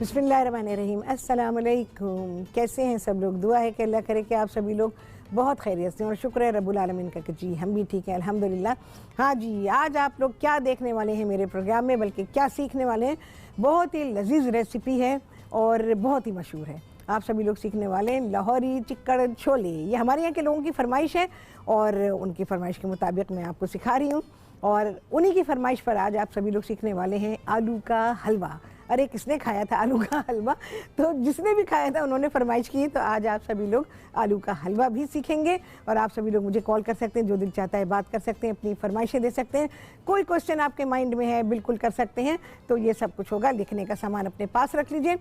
बिस्मिल्लाहिर्रहमानिर्रहीम। अस्सलाम वालेकुम। कैसे हैं सब लोग? दुआ है कि अल्लाह करे कि आप सभी लोग बहुत खैरियत से हैं और शुक्र है रब्बुल आलमीन का कि जी हम भी ठीक हैं अल्हम्दुलिल्लाह। हाँ जी, आज आप लोग क्या देखने वाले हैं मेरे प्रोग्राम में, बल्कि क्या सीखने वाले हैं। बहुत ही लजीज रेसिपी है और बहुत ही मशहूर है। आप सभी लोग सीखने वाले हैं लाहौरी चिक्कड़ छोले। ये हमारे यहाँ के लोगों की फरमाइश है और उनकी फरमाइश के मुताबिक मैं आपको सिखा रही हूँ। और उन्हीं की फरमाइश पर आज आप सभी लोग सीखने वाले हैं आलू का हलवा। अरे किसने खाया था आलू का हलवा? तो जिसने भी खाया था उन्होंने फरमाइश की, तो आज आप सभी लोग आलू का हलवा भी सीखेंगे। और आप सभी लोग मुझे कॉल कर सकते हैं, जो दिल चाहता है बात कर सकते हैं, अपनी फरमाइशें दे सकते हैं। कोई क्वेश्चन आपके माइंड में है बिल्कुल कर सकते हैं। तो ये सब कुछ होगा। लिखने का सामान अपने पास रख लीजिए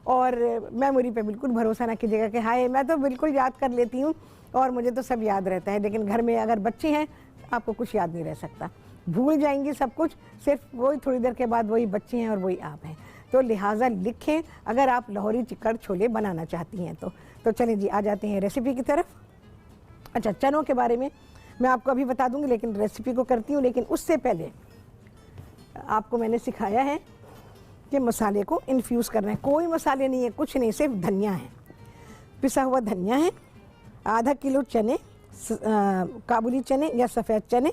और मेमोरी पे बिल्कुल भरोसा ना कीजिएगा कि हाय मैं तो बिल्कुल याद कर लेती हूँ और मुझे तो सब याद रहता है। लेकिन घर में अगर बच्चे हैं आपको कुछ याद नहीं रह सकता, भूल जाएंगी सब कुछ। सिर्फ वही थोड़ी देर के बाद वही बच्चे हैं और वही आप हैं। तो लिहाजा लिखें अगर आप लाहौरी चिक्कड़ छोले बनाना चाहती हैं तो चलें जी, आ जाते हैं रेसिपी की तरफ। अच्छा, चनों के बारे में मैं आपको अभी बता दूंगी, लेकिन रेसिपी को करती हूँ। लेकिन उससे पहले आपको मैंने सिखाया है कि मसाले को इन्फ्यूज़ करना है। कोई मसाले नहीं है, कुछ नहीं, सिर्फ धनिया है, पिसा हुआ धनिया है। आधा किलो चने, काबुली चने या सफ़ेद चने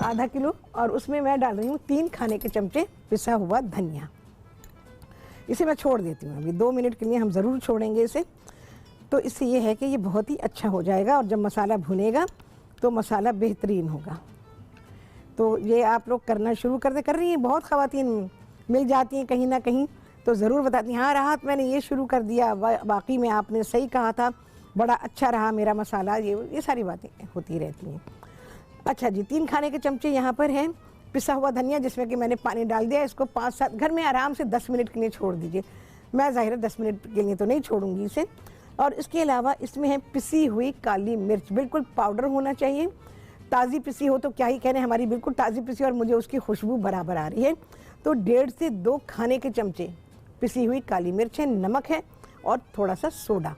आधा किलो, और उसमें मैं डाल रही हूँ 3 खाने के चमचे पिसा हुआ धनिया। इसे मैं छोड़ देती हूँ अभी 2 मिनट के लिए, हम ज़रूर छोड़ेंगे इसे। तो इससे ये है कि ये बहुत ही अच्छा हो जाएगा और जब मसाला भुनेगा तो मसाला बेहतरीन होगा। तो ये आप लोग करना शुरू कर रही हैं। बहुत ख़वातीन मिल जाती हैं कहीं ना कहीं, तो ज़रूर बताती हैं हाँ राहत मैंने ये शुरू कर दिया, बाकी में आपने सही कहा था, बड़ा अच्छा रहा मेरा मसाला। ये सारी बातें होती रहती हैं। अच्छा जी, 3 खाने के चमचे यहाँ पर हैं पिसा हुआ धनिया, जिसमें कि मैंने पानी डाल दिया। इसको 5-7 घर में आराम से 10 मिनट के लिए छोड़ दीजिए। मैं ज़ाहिर है 10 मिनट के लिए तो नहीं छोड़ूंगी इसे। और इसके अलावा इसमें है पिसी हुई काली मिर्च, बिल्कुल पाउडर होना चाहिए। ताज़ी पिसी हो तो क्या ही कहने, हमारी बिल्कुल ताज़ी पिसी और मुझे उसकी खुशबू बराबर आ रही है। तो 1.5 से 2 खाने के चमचे पिसी हुई काली मिर्च है, नमक है और थोड़ा सा सोडा,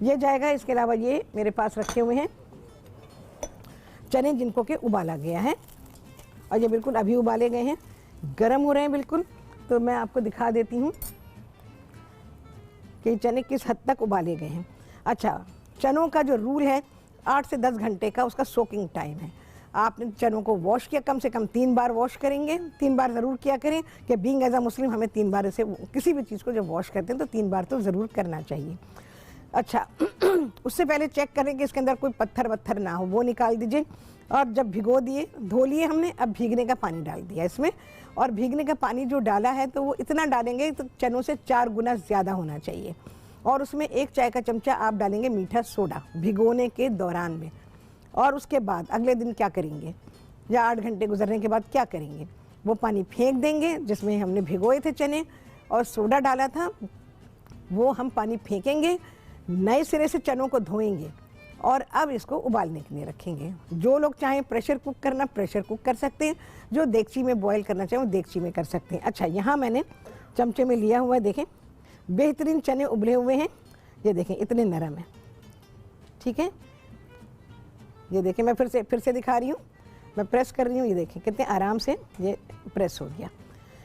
ये जाएगा। इसके अलावा ये मेरे पास रखे हुए हैं चने, जिनको कि उबाला गया है और ये बिल्कुल अभी उबाले गए हैं, गर्म हो रहे हैं बिल्कुल। तो मैं आपको दिखा देती हूँ कि चने किस हद तक उबाले गए हैं। अच्छा, चनों का जो रूल है 8 से 10 घंटे का उसका सोकिंग टाइम है। आपने चनों को वॉश किया, कम से कम 3 बार वॉश करेंगे, 3 बार ज़रूर किया करें कि बीइंग एज अ मुस्लिम हमें 3 बार इसे, किसी भी चीज़ को जब वॉश करते हैं तो 3 बार तो ज़रूर करना चाहिए। अच्छा उससे पहले चेक करें कि इसके अंदर कोई पत्थर वत्थर ना हो, वो निकाल दीजिए। और जब भिगो दिए, धो लिए हमने, अब भीगने का पानी डाल दिया इसमें। और भीगने का पानी जो डाला है तो वो इतना डालेंगे तो चनों से 4 गुना ज़्यादा होना चाहिए। और उसमें 1 चाय का चमचा आप डालेंगे मीठा सोडा भिगोने के दौरान में। और उसके बाद अगले दिन क्या करेंगे, या 8 घंटे गुजरने के बाद क्या करेंगे, वो पानी फेंक देंगे जिसमें हमने भिगोए थे चने और सोडा डाला था, वो हम पानी फेंकेंगे, नए सिरे से चनों को धोएंगे और अब इसको उबालने के लिए रखेंगे। जो लोग चाहें प्रेशर कुक करना प्रेशर कुक कर सकते हैं, जो देगची में बॉईल करना चाहें वो देगची में कर सकते हैं। अच्छा, यहाँ मैंने चमचे में लिया हुआ है, देखें बेहतरीन चने उबले हुए हैं। ये देखें इतने नरम है, ठीक है। ये देखें, मैं फिर से दिखा रही हूँ, मैं प्रेस कर रही हूँ, ये देखें कितने आराम से ये प्रेस हो गया।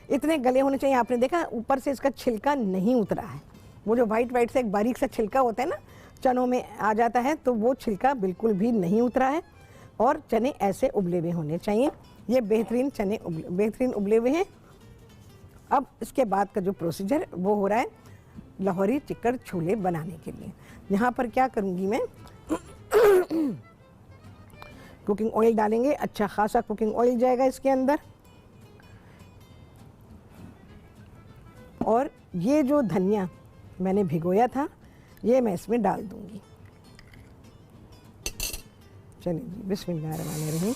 इतने गले होने चाहिए। आपने देखा ऊपर से इसका छिलका नहीं उतरा है, वो जो वाइट से एक बारीक सा छिलका होता है ना चनों में आ जाता है, तो वो छिलका बिल्कुल भी नहीं उतरा है। और चने ऐसे उबले हुए होने चाहिए। ये बेहतरीन चने बेहतरीन उबले हुए हैं। अब इसके बाद का जो प्रोसीजर वो हो रहा है लाहौरी चिक्कड़ छोले बनाने के लिए। यहाँ पर क्या करूँगी मैं कुकिंग ऑयल डालेंगे, अच्छा खासा कुकिंग ऑयल जाएगा इसके अंदर। और ये जो धनिया मैंने भिगोया था ये मैं इसमें डाल दूंगी। चलिए जी, बिस्मिल्लाहिर्रहमानिर्रहीम।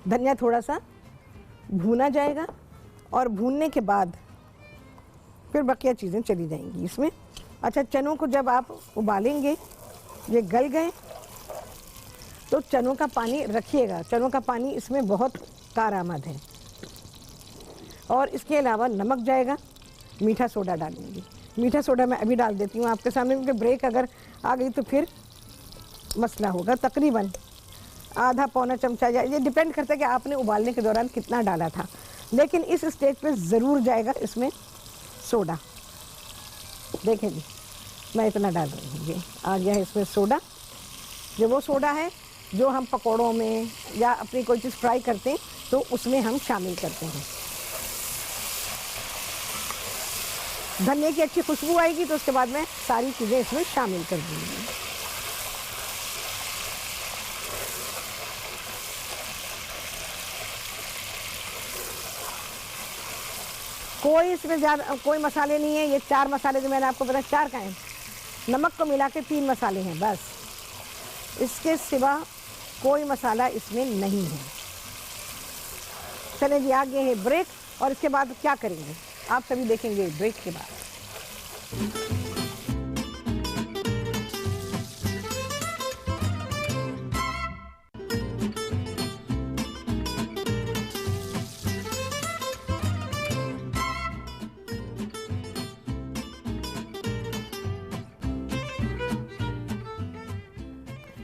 धनिया थोड़ा सा भूना जाएगा और भूनने के बाद फिर बकिया चीज़ें चली जाएंगी इसमें। अच्छा, चनों को जब आप उबालेंगे, ये गल गए तो चनों का पानी रखिएगा। चनों का पानी इसमें बहुत कारआमद है। और इसके अलावा नमक जाएगा, मीठा सोडा डालूंगी। मीठा सोडा मैं अभी डाल देती हूँ आपके सामने, क्योंकि ब्रेक अगर आ गई तो फिर मसला होगा। तकरीबन आधा पौना चमचा, ये डिपेंड करता है कि आपने उबालने के दौरान कितना डाला था। लेकिन इस स्टेज पे ज़रूर जाएगा इसमें सोडा। देखें जी, मैं इतना डाल रही हूँ, ये आ गया है इसमें सोडा। जो वो सोडा है जो हम पकौड़ों में या अपनी कोई चीज़ फ्राई करते हैं तो उसमें हम शामिल करते हैं। धनिया की अच्छी खुशबू आएगी तो उसके बाद मैं सारी चीज़ें इसमें शामिल कर दूँगी। कोई इसमें ज़्यादा कोई मसाले नहीं है, ये 4 मसाले जो मैंने आपको बताया 4 का है, नमक को मिला के 3 मसाले हैं बस, इसके सिवा कोई मसाला इसमें नहीं है। चलें जी, आगे है ब्रेक और इसके बाद क्या करेंगे आप सभी देखेंगे ब्रेक के बाद।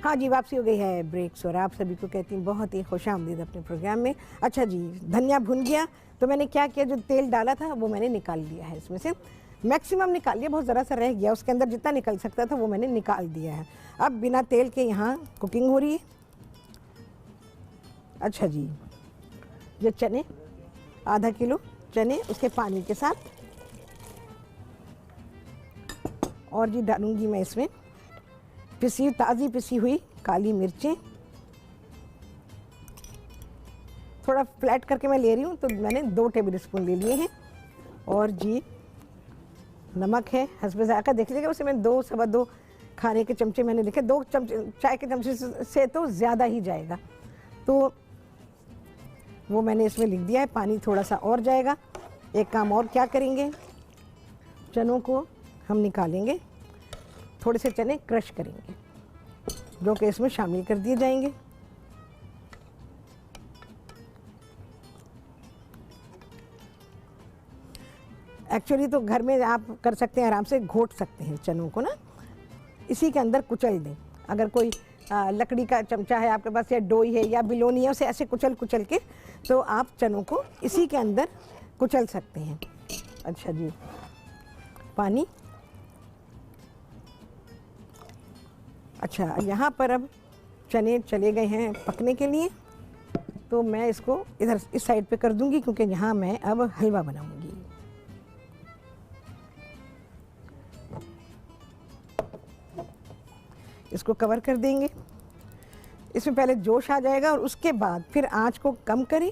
हाँ जी, वापसी हो गई है ब्रेक्स और आप सभी को कहती हूँ बहुत ही खुशामदीद अपने प्रोग्राम में। अच्छा जी, धनिया भुन गया तो मैंने क्या किया, जो तेल डाला था वो मैंने निकाल लिया है, इसमें से मैक्सिमम निकाल लिया, बहुत ज़रा सा रह गया, उसके अंदर जितना निकल सकता था वो मैंने निकाल दिया है। अब बिना तेल के यहाँ कुकिंग हो रही है। अच्छा जी, ये चने आधा किलो चने उसके पानी के साथ, और जी डालूंगी मैं इसमें ताज़ी पिसी हुई काली मिर्चें, थोड़ा फ्लैट करके मैं ले रही हूँ तो मैंने 2 टेबल स्पून ले लिए हैं। और जी नमक है हस्बे ज़ायक़ा, देख लीजिएगा उसे मैंने 2 सवा 2 खाने के चमचे मैंने लिखे, 2 चमचे चाय के चमचे से तो ज़्यादा ही जाएगा, तो वो मैंने इसमें लिख दिया है। पानी थोड़ा सा और जाएगा। एक काम और क्या करेंगे, चनों को हम निकालेंगे, थोड़े से चने क्रश करेंगे जो कि इसमें शामिल कर दिए जाएंगे। एक्चुअली तो घर में आप कर सकते हैं, आराम से घोट सकते हैं चनों को ना, इसी के अंदर कुचल दें। अगर कोई लकड़ी का चमचा है आपके पास या डोई है या बिलोनी है, उसे ऐसे कुचल कुचल के तो आप चनों को इसी के अंदर कुचल सकते हैं। अच्छा जी, पानी। अच्छा, यहाँ पर अब चने चले गए हैं पकने के लिए, तो मैं इसको इधर इस साइड पे कर दूंगी क्योंकि यहाँ मैं अब हलवा बनाऊंगी। इसको कवर कर देंगे, इसमें पहले जोश आ जाएगा और उसके बाद फिर आंच को कम करें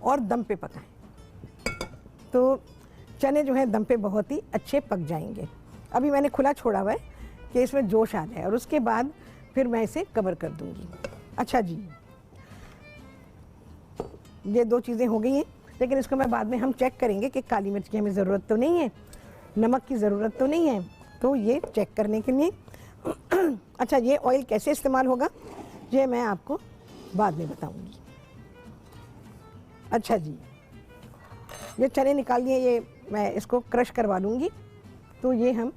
और दम पे पकाएं, तो चने जो है दम पे बहुत ही अच्छे पक जाएंगे। अभी मैंने खुला छोड़ा हुआ है कि इसमें जोश आ जाए और उसके बाद फिर मैं इसे कवर कर दूंगी। अच्छा जी, ये 2 चीज़ें हो गई हैं, लेकिन इसको मैं बाद में हम चेक करेंगे कि काली मिर्च की हमें ज़रूरत तो नहीं है, नमक की ज़रूरत तो नहीं है, तो ये चेक करने के लिए। अच्छा, ये ऑयल कैसे इस्तेमाल होगा ये मैं आपको बाद में बताऊंगी। अच्छा जी, ये चने निकाल लिए, ये मैं इसको क्रश करवा लूँगी, तो ये हम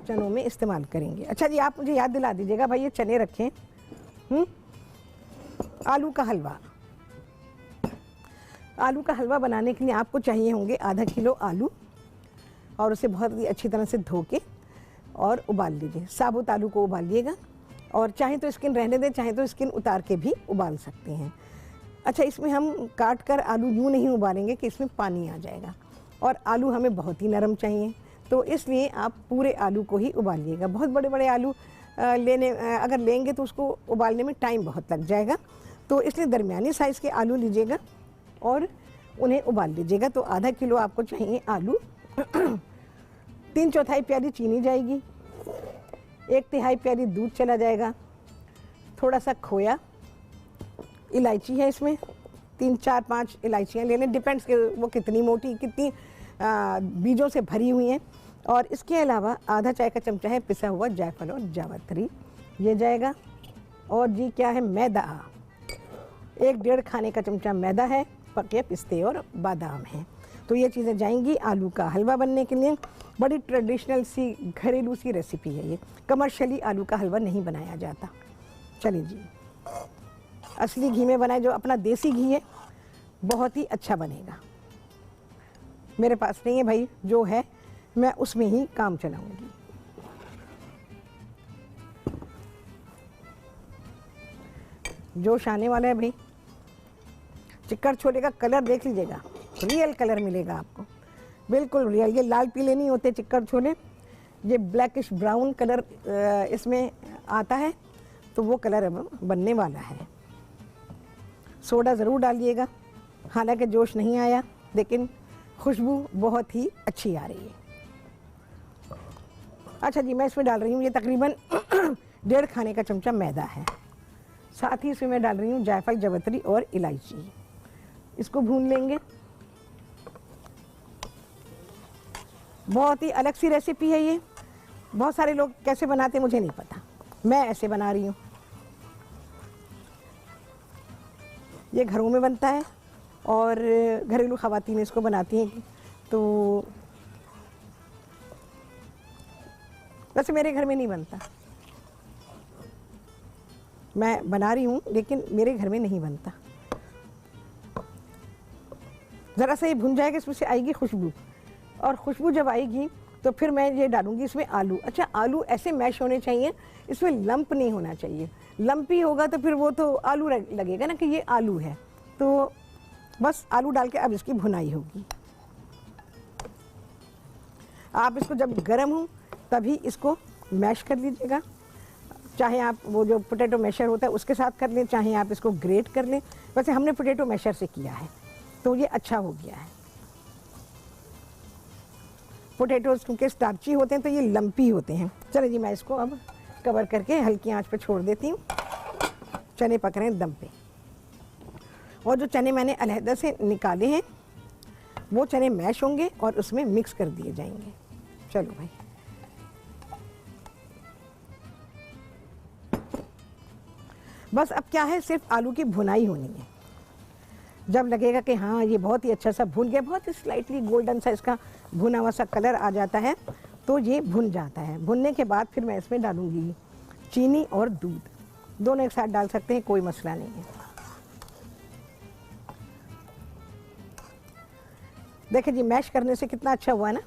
चनों में इस्तेमाल करेंगे। अच्छा जी, आप मुझे याद दिला दीजिएगा भाई, ये चने रखें। आलू का हलवा, आलू का हलवा बनाने के लिए आपको चाहिए होंगे आधा किलो आलू, और उसे बहुत ही अच्छी तरह से धो के और उबाल लीजिए। साबुत आलू को उबालिएगा, और चाहे तो स्किन रहने दें, चाहे तो स्किन उतार के भी उबाल सकते हैं। अच्छा, इसमें हम काट कर आलू यूँ नहीं उबालेंगे कि इसमें पानी आ जाएगा, और आलू हमें बहुत ही नरम चाहिए, तो इसलिए आप पूरे आलू को ही उबालिएगा। बहुत बड़े बड़े आलू अगर लेंगे तो उसको उबालने में टाइम बहुत लग जाएगा, तो इसलिए दरमियानी साइज़ के आलू लीजिएगा और उन्हें उबाल लीजिएगा। तो आधा किलो आपको चाहिए आलू। 3/4 प्याली चीनी जाएगी, 1/3 प्याली दूध चला जाएगा, थोड़ा सा खोया, इलायची है इसमें 3, 4, 5 इलायचियाँ ले लें, डिपेंड्स कि वो कितनी मोटी कितनी बीजों से भरी हुई हैं। और इसके अलावा आधा चाय का चमचा है पिसा हुआ जायफल और जावित्री, ये जाएगा। और जी क्या है, मैदा, 1-1.5 खाने का चमचा मैदा है, पके पिस्ते और बादाम हैं। तो ये चीज़ें जाएंगी आलू का हलवा बनने के लिए। बड़ी ट्रेडिशनल सी घरेलू सी रेसिपी है ये, कमर्शियली आलू का हलवा नहीं बनाया जाता। चलिए जी, असली घी में बनाए, जो अपना देसी घी है बहुत ही अच्छा बनेगा। मेरे पास नहीं है भाई, जो है मैं उसमें ही काम चलाऊंगी। जोश आने वाला है भाई। चिक्कड़ छोले का कलर देख लीजिएगा, रियल कलर मिलेगा आपको, बिल्कुल रियल। ये लाल पीले नहीं होते चिक्कड़ छोले, ये ब्लैकिश ब्राउन कलर इसमें आता है, तो वो कलर अब बनने वाला है। सोडा ज़रूर डालिएगा, हालांकि जोश नहीं आया लेकिन खुशबू बहुत ही अच्छी आ रही है। अच्छा जी, मैं इसमें डाल रही हूँ, ये तकरीबन 1.5 खाने का चमचा मैदा है। साथ ही इसमें मैं डाल रही हूँ जायफल, जवित्री और इलायची। इसको भून लेंगे। बहुत ही अलग सी रेसिपी है ये, बहुत सारे लोग कैसे बनाते हैं मुझे नहीं पता, मैं ऐसे बना रही हूँ। ये घरों में बनता है और घरेलू ख़वातीन इसको बनाती हैं। तो वैसे मेरे घर में नहीं बनता, मैं बना रही हूँ लेकिन मेरे घर में नहीं बनता। ज़रा सा ये भुन जाएगा, इसमें से आएगी खुशबू, और खुशबू जब आएगी तो फिर मैं ये डालूंगी इसमें आलू। अच्छा, आलू ऐसे मैश होने चाहिए, इसमें लंप नहीं होना चाहिए। लंपी होगा तो फिर वो तो आलू लगेगा ना कि ये आलू है। तो बस आलू डाल के अब इसकी भुनाई होगी। आप इसको जब गर्म हो तभी इसको मैश कर लीजिएगा, चाहे आप वो जो पोटैटो मैशर होता है उसके साथ कर लें, चाहे आप इसको ग्रेट कर लें। वैसे हमने पोटैटो मैशर से किया है तो ये अच्छा हो गया है। पोटैटोज क्योंकि स्टार्ची होते हैं तो ये लंपी होते हैं। चलिए जी, मैं इसको अब कवर करके हल्की आंच पे छोड़ देती हूँ। चने पक रहे हैं दम पे, और जो चने मैंने अलहदा से निकाले हैं वो चने मैश होंगे और उसमें मिक्स कर दिए जाएंगे। चलो भाई, बस अब क्या है, सिर्फ आलू की भुनाई होनी है। जब लगेगा कि हाँ ये बहुत ही अच्छा सा भुन गया, बहुत ही स्लाइटली गोल्डन सा इसका भुना हुआ सा कलर आ जाता है, तो ये भुन जाता है। भुनने के बाद फिर मैं इसमें डालूंगी चीनी और दूध, दोनों एक साथ डाल सकते हैं, कोई मसला नहीं है। देखिए जी, मैश करने से कितना अच्छा हुआ ना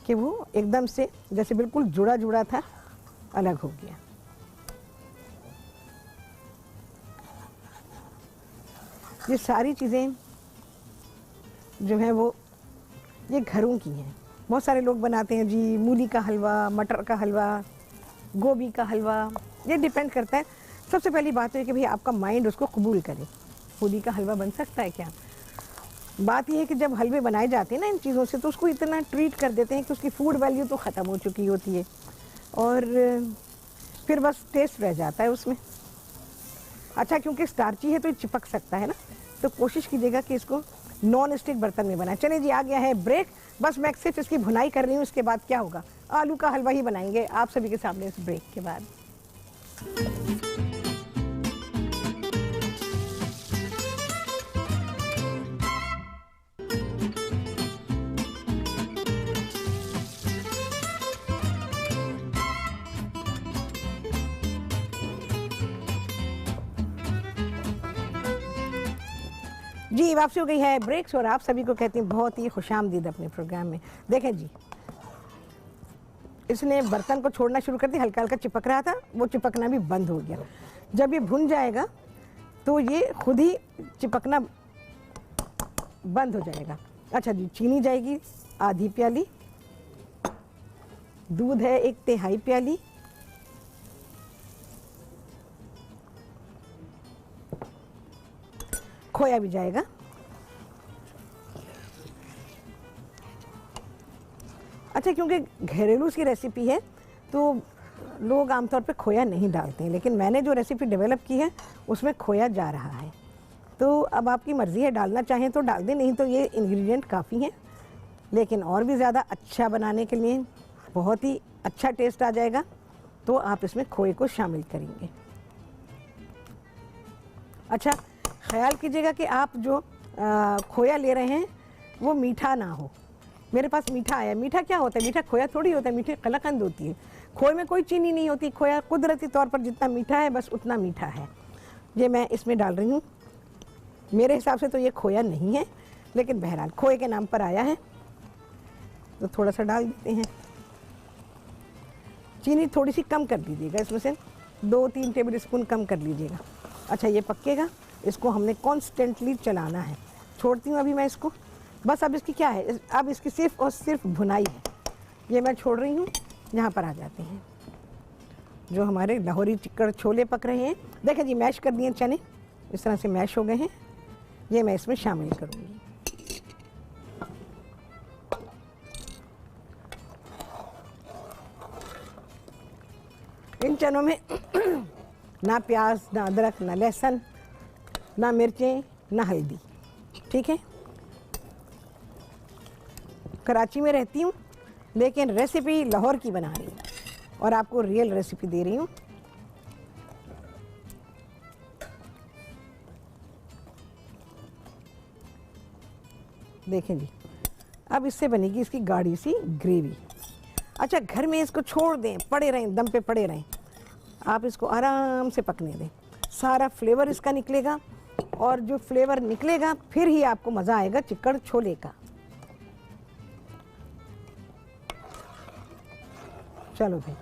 कि वो एकदम से जैसे बिल्कुल जुड़ा जुड़ा था, अलग हो गया। ये सारी चीज़ें जो हैं वो ये घरों की हैं। बहुत सारे लोग बनाते हैं जी मूली का हलवा, मटर का हलवा, गोभी का हलवा, ये डिपेंड करता है। सबसे पहली बात है कि भाई आपका माइंड उसको कबूल करे। मूली का हलवा बन सकता है क्या? बात यह है कि जब हलवे बनाए जाते हैं ना इन चीज़ों से, तो उसको इतना ट्रीट कर देते हैं कि उसकी फूड वैल्यू तो ख़त्म हो चुकी होती है और फिर बस टेस्ट रह जाता है उसमें। अच्छा, क्योंकि स्टार्ची है तो ये चिपक सकता है ना, तो कोशिश कीजिएगा कि इसको नॉन स्टिक बर्तन में बनाएं। चलिए जी, आ गया है ब्रेक, बस मैं सिर्फ इसकी भुनाई कर रही हूँ। इसके बाद क्या होगा, आलू का हलवा ही बनाएंगे आप सभी के सामने इस ब्रेक के बाद। जी, वापसी हो गई है ब्रेक्स, और आप सभी को कहती हूँ बहुत ही खुशामदीद अपने प्रोग्राम में। देखें जी, इसने बर्तन को छोड़ना शुरू कर दिया, हल्का हल्का चिपक रहा था, वो चिपकना भी बंद हो गया। जब ये भुन जाएगा तो ये खुद ही चिपकना बंद हो जाएगा। अच्छा जी, चीनी जाएगी आधी प्याली, दूध है 1/3 प्याली, खोया भी जाएगा। अच्छा, क्योंकि घरेलू सी रेसिपी है तो लोग आमतौर पे खोया नहीं डालते हैं, लेकिन मैंने जो रेसिपी डेवलप की है उसमें खोया जा रहा है। तो अब आपकी मर्ज़ी है, डालना चाहें तो डाल दें, नहीं तो ये इंग्रेडिएंट काफ़ी हैं। लेकिन और भी ज़्यादा अच्छा बनाने के लिए, बहुत ही अच्छा टेस्ट आ जाएगा, तो आप इसमें खोए को शामिल करेंगे। अच्छा, ख्याल कीजिएगा कि आप जो खोया ले रहे हैं वो मीठा ना हो। मेरे पास मीठा आया, मीठा क्या होता है, मीठा खोया थोड़ी होता है, मीठी कलाकंद होती है। खोए में कोई चीनी नहीं होती, खोया कुदरती तौर पर जितना मीठा है बस उतना मीठा है। ये मैं इसमें डाल रही हूँ मेरे हिसाब से तो ये खोया नहीं है, लेकिन बहरहाल खोए के नाम पर आया है तो थोड़ा सा डाल देते हैं। चीनी थोड़ी सी कम कर दीजिएगा, इसमें से 2-3 टेबल स्पून कम कर लीजिएगा। अच्छा ये पकेगा, इसको हमने कॉन्स्टेंटली चलाना है। छोड़ती हूँ अभी मैं इसको, बस अब इसकी क्या है, अब इसकी सिर्फ और सिर्फ भुनाई है। ये मैं छोड़ रही हूँ। यहाँ पर आ जाते हैं जो हमारे लाहौरी चिक्कड़ छोले पक रहे हैं। देखें जी, मैश कर दिए चने, इस तरह से मैश हो गए हैं। ये मैं इसमें शामिल करूँगी। इन चनों में ना प्याज, ना अदरक, ना लहसुन, ना मिर्चें, ना हल्दी। ठीक है, कराची में रहती हूँ लेकिन रेसिपी लाहौर की बना रही हूँ और आपको रियल रेसिपी दे रही हूँ। देखें जी, अब इससे बनेगी इसकी गाढ़ी सी ग्रेवी। अच्छा, घर में इसको छोड़ दें, पड़े रहें, दम पे पड़े रहें, आप इसको आराम से पकने दें। सारा फ्लेवर इसका निकलेगा और जो फ्लेवर निकलेगा फिर ही आपको मज़ा आएगा चिक्कड़ छोले का। चलो भाई,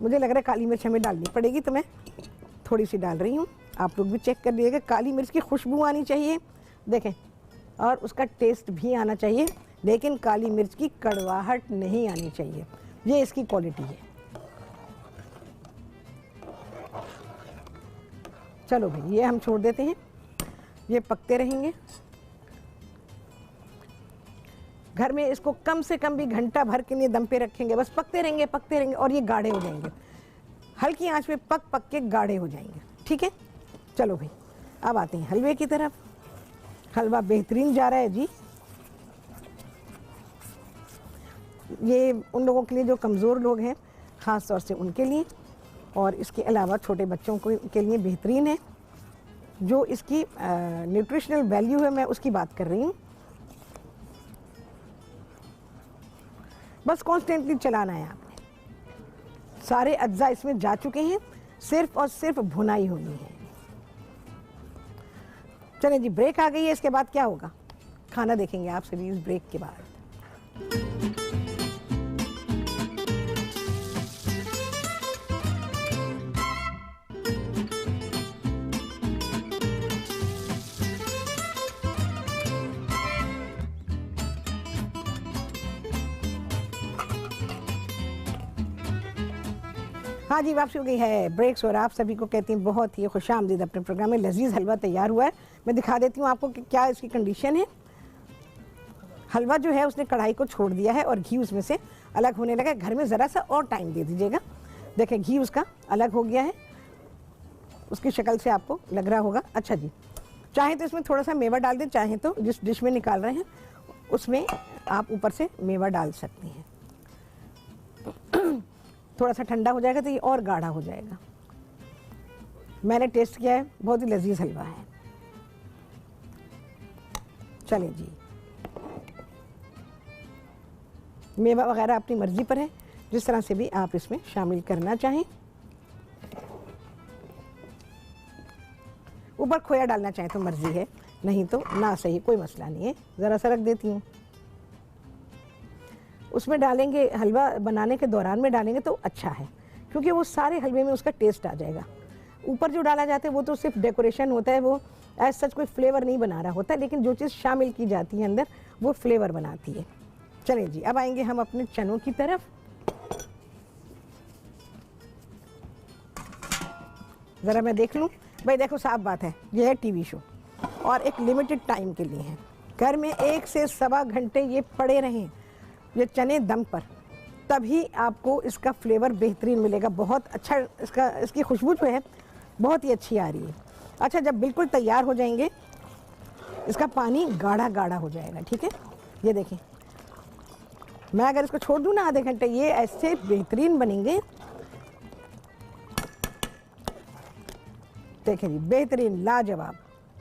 मुझे लग रहा है काली मिर्च हमें डालनी पड़ेगी तो मैं थोड़ी सी डाल रही हूँ। आप लोग भी चेक कर लीजिएगा। काली मिर्च की खुशबू आनी चाहिए, देखें, और उसका टेस्ट भी आना चाहिए, लेकिन काली मिर्च की कड़वाहट नहीं आनी चाहिए। ये इसकी क्वालिटी है। चलो भाई, ये हम छोड़ देते हैं, ये पकते रहेंगे। घर में इसको कम से कम भी घंटा भर के लिए दम पे रखेंगे, बस पकते रहेंगे और ये गाढ़े हो जाएंगे। हल्की आंच पे पक पक के गाढ़े हो जाएंगे। ठीक है, चलो भाई, अब आते हैं हलवे की तरफ। हलवा बेहतरीन जा रहा है जी। ये उन लोगों के लिए जो कमज़ोर लोग हैं, ख़ास तौर से उनके लिए, और इसके अलावा छोटे बच्चों के लिए बेहतरीन है। जो इसकी न्यूट्रिशनल वैल्यू है, मैं उसकी बात कर रही हूँ। बस कॉन्स्टेंटली चलाना है आपने। सारे अज्जा इसमें जा चुके हैं, सिर्फ और सिर्फ भुनाई होनी है। चलिए जी, ब्रेक आ गई है। इसके बाद क्या होगा, खाना देखेंगे आप सभी इस ब्रेक के बाद। हाँ जी, वापसी हो गई है ब्रेक्स, और आप सभी को कहती हैं बहुत ही खुशामदीद अपने प्रोग्राम में। लजीज हलवा तैयार हुआ है। मैं दिखा देती हूँ आपको कि क्या इसकी कंडीशन है। हलवा जो है उसने कढ़ाई को छोड़ दिया है और घी उसमें से अलग होने लगा। घर में ज़रा सा और टाइम दे दीजिएगा। देखें, घी उसका अलग हो गया है, उसकी शक्ल से आपको लग रहा होगा। अच्छा जी, चाहे तो इसमें थोड़ा सा मेवा डाल दें, चाहे तो जिस डिश में निकाल रहे हैं उसमें आप ऊपर से मेवा डाल सकती हैं। थोड़ा सा ठंडा हो जाएगा तो ये और गाढ़ा हो जाएगा। मैंने टेस्ट किया है, बहुत ही लजीज हलवा है। चलें जी, मेवा वगैरह अपनी मर्जी पर है, जिस तरह से भी आप इसमें शामिल करना चाहें। ऊपर खोया डालना चाहें तो मर्जी है, नहीं तो ना सही, कोई मसला नहीं है। ज़रा सा रख देती हूँ। उसमें डालेंगे, हलवा बनाने के दौरान में डालेंगे तो अच्छा है, क्योंकि वो सारे हलवे में उसका टेस्ट आ जाएगा। ऊपर जो डाला जाता है वो तो सिर्फ डेकोरेशन होता है, वो एज सच कोई फ्लेवर नहीं बना रहा होता, लेकिन जो चीज़ शामिल की जाती है अंदर वो फ्लेवर बनाती है। चलें जी, अब आएंगे हम अपने चनों की तरफ। ज़रा मैं देख लूँ भाई। देखो, साफ बात है, यह है टीवी शो और एक लिमिटेड टाइम के लिए है। घर में 1 से सवा घंटे ये पड़े रहें, ये चने दम पर, तभी आपको इसका फ्लेवर बेहतरीन मिलेगा। बहुत अच्छा इसकी खुशबू जो है बहुत ही अच्छी आ रही है। अच्छा, जब बिल्कुल तैयार हो जाएंगे, इसका पानी गाढ़ा गाढ़ा हो जाएगा। ठीक है, ये देखें, मैं अगर इसको छोड़ दूँ ना आधे घंटे, ये ऐसे बेहतरीन बनेंगे। देखें जी, बेहतरीन, लाजवाब।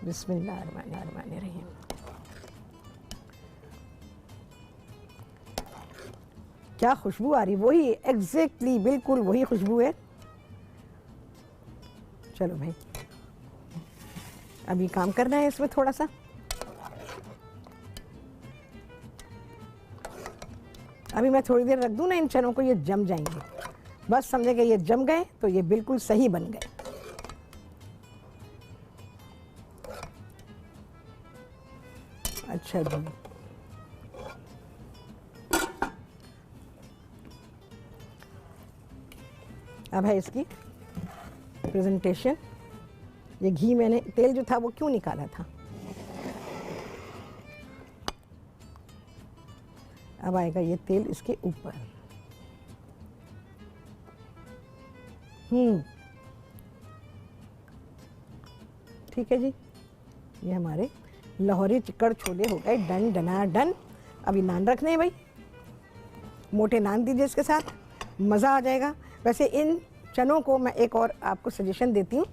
बिस्मिल्लाहिर्रहमानिर्रहीम। क्या खुशबू आ रही, वही एग्जैक्टली बिल्कुल वही खुशबू है। चलो भाई, अभी काम करना है इसमें थोड़ा सा। अभी मैं थोड़ी देर रख दूँ ना इन चनों को, ये जम जाएंगे। बस समझेंगे ये जम गए तो ये बिल्कुल सही बन गए। अच्छा जी, अब है इसकी प्रेजेंटेशन। ये घी मैंने, तेल जो था वो क्यों निकाला था। अब आएगा ये तेल इसके ऊपर। ठीक है जी, ये हमारे लाहौरी चिकड़ छोले हो गए डन डना डन। अभी नान रखने हैं भाई, मोटे नान दीजिए इसके साथ, मज़ा आ जाएगा। वैसे इन चनों को मैं एक और आपको सजेशन देती हूँ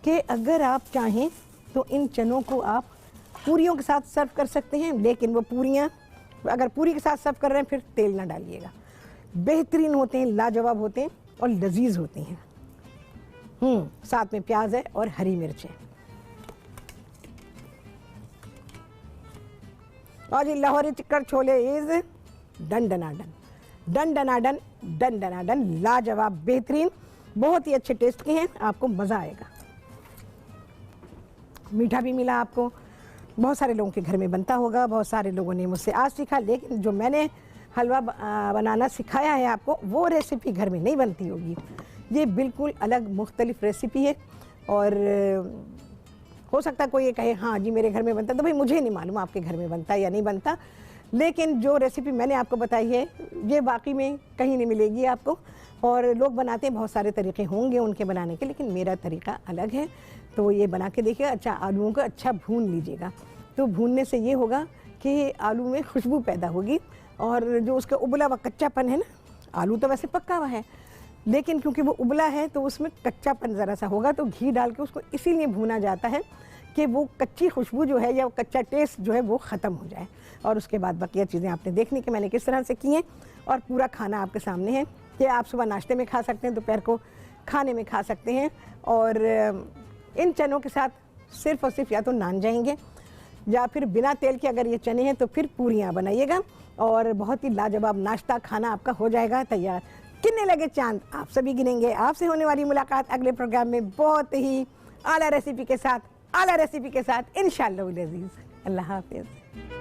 कि अगर आप चाहें तो इन चनों को आप पूरियों के साथ सर्व कर सकते हैं, लेकिन वो पूरियाँ अगर पूरी के साथ सर्व कर रहे हैं फिर तेल ना डालिएगा। बेहतरीन होते हैं, लाजवाब होते हैं और लजीज होते हैं। साथ में प्याज है और हरी मिर्च है। और ये लाहौरी चिकड़ छोले इज डन डना डन, डन डना डन, डन डना डन, लाजवाब, बेहतरीन, बहुत ही अच्छे टेस्ट के हैं, आपको मज़ा आएगा। मीठा भी मिला आपको, बहुत सारे लोगों के घर में बनता होगा, बहुत सारे लोगों ने मुझसे आज सीखा, लेकिन जो मैंने हलवा बनाना सिखाया है आपको वो रेसिपी घर में नहीं बनती होगी। ये बिल्कुल अलग मुख्तलिफ रेसिपी है। और हो सकता है कोई ये कहे हाँ जी मेरे घर में बनता है, तो भाई मुझे नहीं मालूम आपके घर में बनता है या नहीं बनता, लेकिन जो रेसिपी मैंने आपको बताई है ये वाकई में कहीं नहीं मिलेगी आपको। और लोग बनाते हैं, बहुत सारे तरीके होंगे उनके बनाने के, लेकिन मेरा तरीका अलग है। तो ये बना के देखिए। अच्छा, आलूओं को अच्छा भून लीजिएगा, तो भूनने से ये होगा कि आलू में खुशबू पैदा होगी, और जो उसका उबला हुआ कच्चापन है ना, आलू तो वैसे पक्का हुआ है लेकिन क्योंकि वो उबला है तो उसमें कच्चापन ज़रा सा होगा, तो घी डाल के उसको इसीलिए भूना जाता है कि वो कच्ची खुशबू जो है या वो कच्चा टेस्ट जो है वो ख़त्म हो जाए। और उसके बाद बाकी चीज़ें आपने देखनी कि मैंने किस तरह से की हैं। और पूरा खाना आपके सामने है कि आप सुबह नाश्ते में खा सकते हैं, दोपहर को खाने में खा सकते हैं। और इन चनों के साथ सिर्फ़ और सिर्फ या तो नान जाएंगे या फिर बिना तेल के अगर ये चने हैं तो फिर पूरियाँ बनाइएगा, और बहुत ही लाजवाब नाश्ता खाना आपका हो जाएगा तैयार। कितने लगे चांद आप सभी गिनेंगे। आपसे होने वाली मुलाकात अगले प्रोग्राम में बहुत ही आला रेसिपी के साथ इंशाअल्लाह अज़ीज़। अल्लाह हाफ़िज़।